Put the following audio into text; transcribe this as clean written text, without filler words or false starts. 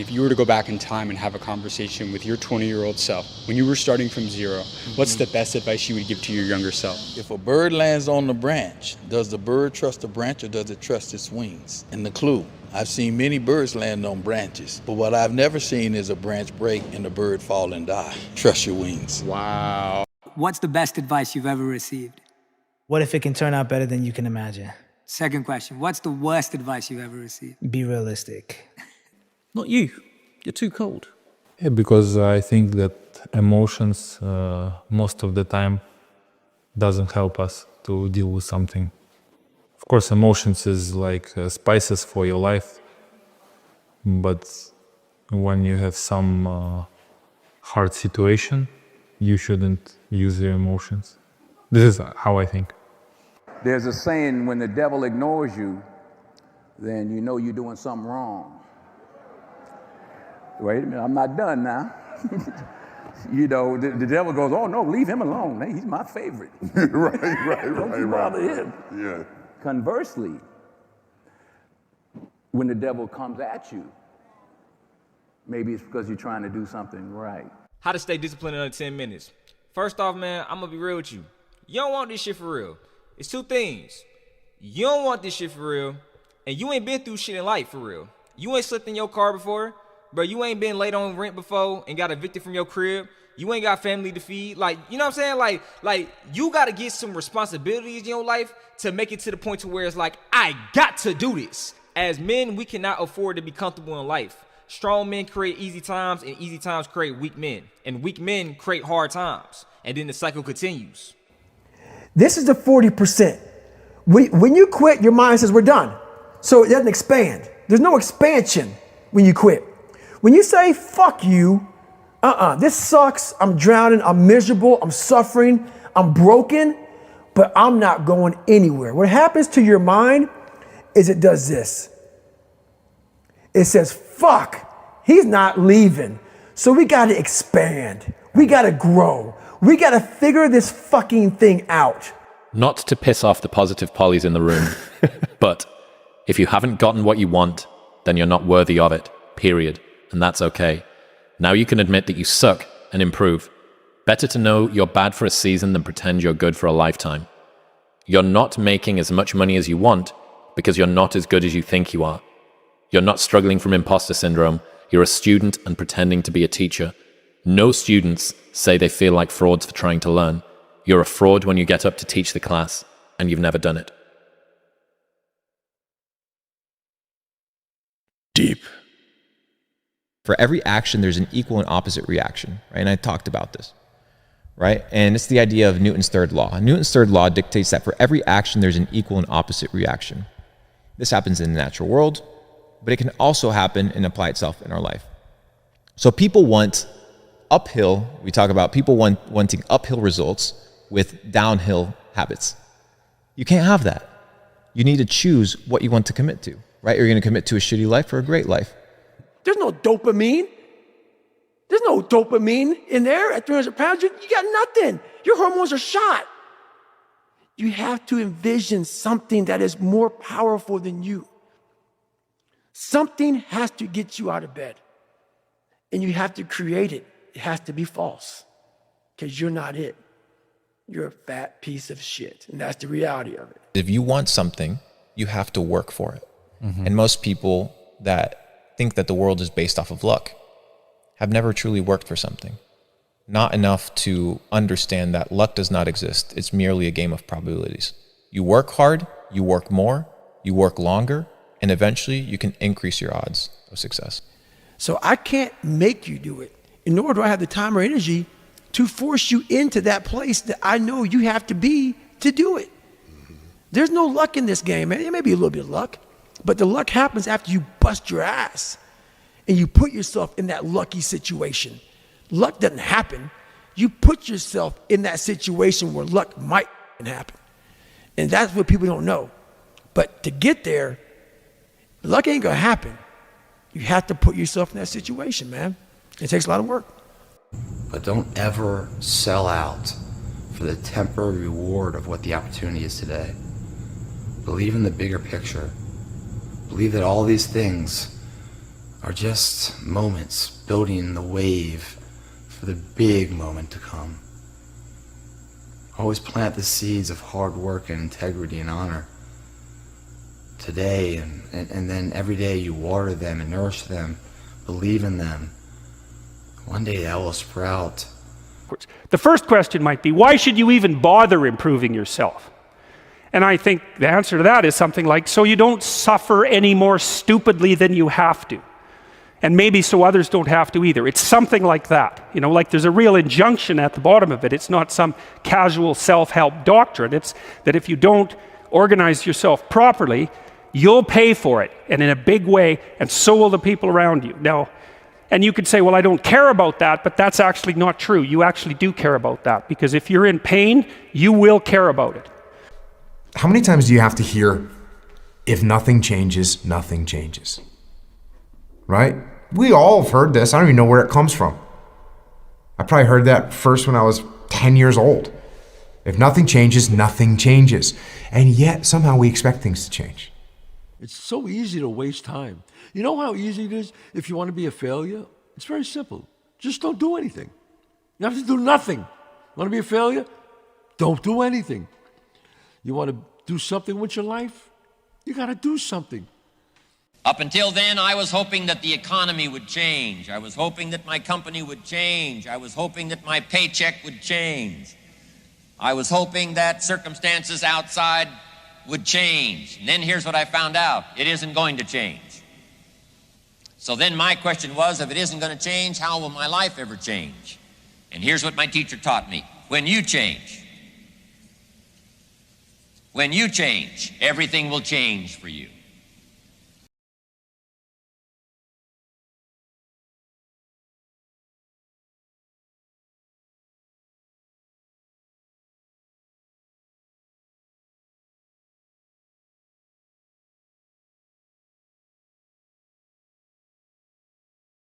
if you were to go back in time and have a conversation with your 20-year-old self, when you were starting from zero, what's the best advice you would give to your younger self? If a bird lands on the branch, does the bird trust the branch or does it trust its wings? And the clue, I've seen many birds land on branches, but what I've never seen is a branch break and the bird fall and die. Trust your wings. Wow. What's the best advice you've ever received? What if it can turn out better than you can imagine? Second question, what's the worst advice you've ever received? Be realistic. Not you. You're too cold. Yeah, because I think that emotions most of the time doesn't help us to deal with something. Of course, emotions is like spices for your life, but when you have some hard situation, you shouldn't use your emotions. This is how I think. There's a saying, when the devil ignores you, then you know you're doing something wrong. Wait a minute, I'm not done now. You know, the devil goes, oh no, leave him alone. Hey, he's my favorite. Don't bother him. Yeah. Conversely, when the devil comes at you, maybe it's because you're trying to do something right. How to stay disciplined in under 10 minutes. First off, man, I'm gonna be real with you. You don't want this shit for real. It's two things. You don't want this shit for real, and you ain't been through shit in life for real. You ain't slipped in your car before, bro. You ain't been late on rent before and got evicted from your crib. You ain't got family to feed. Like, you know what I'm saying? Like you gotta get some responsibilities in your life to make it to the point to where it's like, I got to do this. As men, we cannot afford to be comfortable in life. Strong men create easy times, and easy times create weak men. And weak men create hard times. And then the cycle continues. This is the 40%. When you quit, your mind says we're done. So it doesn't expand. There's no expansion when you quit. When you say, fuck you, this sucks, I'm drowning, I'm miserable, I'm suffering, I'm broken, but I'm not going anywhere. What happens to your mind is it does this. It says, fuck, he's not leaving. So we gotta expand. We gotta grow. We gotta figure this fucking thing out. Not to piss off the positive polys in the room, but if you haven't gotten what you want, then you're not worthy of it, period. And that's okay. Now you can admit that you suck and improve. Better to know you're bad for a season than pretend you're good for a lifetime. You're not making as much money as you want because you're not as good as you think you are. You're not struggling from imposter syndrome. You're a student and pretending to be a teacher. No students say they feel like frauds for trying to learn. You're a fraud when you get up to teach the class, and you've never done it. Deep. For every action, there's an equal and opposite reaction, right? And I talked about this, right? And it's the idea of Newton's third law. And Newton's third law dictates that for every action, there's an equal and opposite reaction. This happens in the natural world, but it can also happen and apply itself in our life. So people want uphill, we talk about people wanting uphill results with downhill habits. You can't have that. You need to choose what you want to commit to, right? You're going to commit to a shitty life or a great life. There's no dopamine. There's no dopamine in there at 300 pounds. You got nothing. Your hormones are shot. You have to envision something that is more powerful than you. Something has to get you out of bed. And you have to create it. It has to be false. Because you're not it. You're a fat piece of shit. And that's the reality of it. If you want something, you have to work for it. And most people that think that the world is based off of luck have never truly worked for something. Not enough to understand that luck does not exist. It's merely a game of probabilities. You work hard, you work more, you work longer, and eventually you can increase your odds of success. So I can't make you do it. Nor do I have the time or energy to force you into that place that I know you have to be to do it. There's no luck in this game, man. There may be a little bit of luck, but the luck happens after you bust your ass and you put yourself in that lucky situation. Luck doesn't happen. You put yourself in that situation where luck might happen. And that's what people don't know. But to get there, luck ain't gonna happen. You have to put yourself in that situation, man. It takes a lot of work. But don't ever sell out for the temporary reward of what the opportunity is today. Believe in the bigger picture. Believe that all these things are just moments building the wave for the big moment to come. Always plant the seeds of hard work and integrity and honor today, and then every day you water them and nourish them, believe in them. One day that will sprout. The first question might be, why should you even bother improving yourself? And I think the answer to that is something like, so you don't suffer any more stupidly than you have to. And maybe so others don't have to either. It's something like that. You know, like there's a real injunction at the bottom of it. It's not some casual self-help doctrine. It's that if you don't organize yourself properly, you'll pay for it, and in a big way, and so will the people around you. Now, and you could say, well, I don't care about that, but that's actually not true. You actually do care about that, because if you're in pain, you will care about it. How many times do you have to hear, if nothing changes, nothing changes? Right? We all have heard this. I don't even know where it comes from. I probably heard that first when I was 10 years old. If nothing changes, nothing changes. And yet, somehow we expect things to change. It's so easy to waste time. You know how easy it is if you want to be a failure? It's very simple. Just don't do anything. You have to do nothing. Want to be a failure? Don't do anything. You want to do something with your life? You got to do something. Up until then, I was hoping that the economy would change. I was hoping that my company would change. I was hoping that my paycheck would change. I was hoping that circumstances outside would change. And then here's what I found out. It isn't going to change. So then my question was, if it isn't going to change, how will my life ever change? And here's what my teacher taught me. When you change, everything will change for you.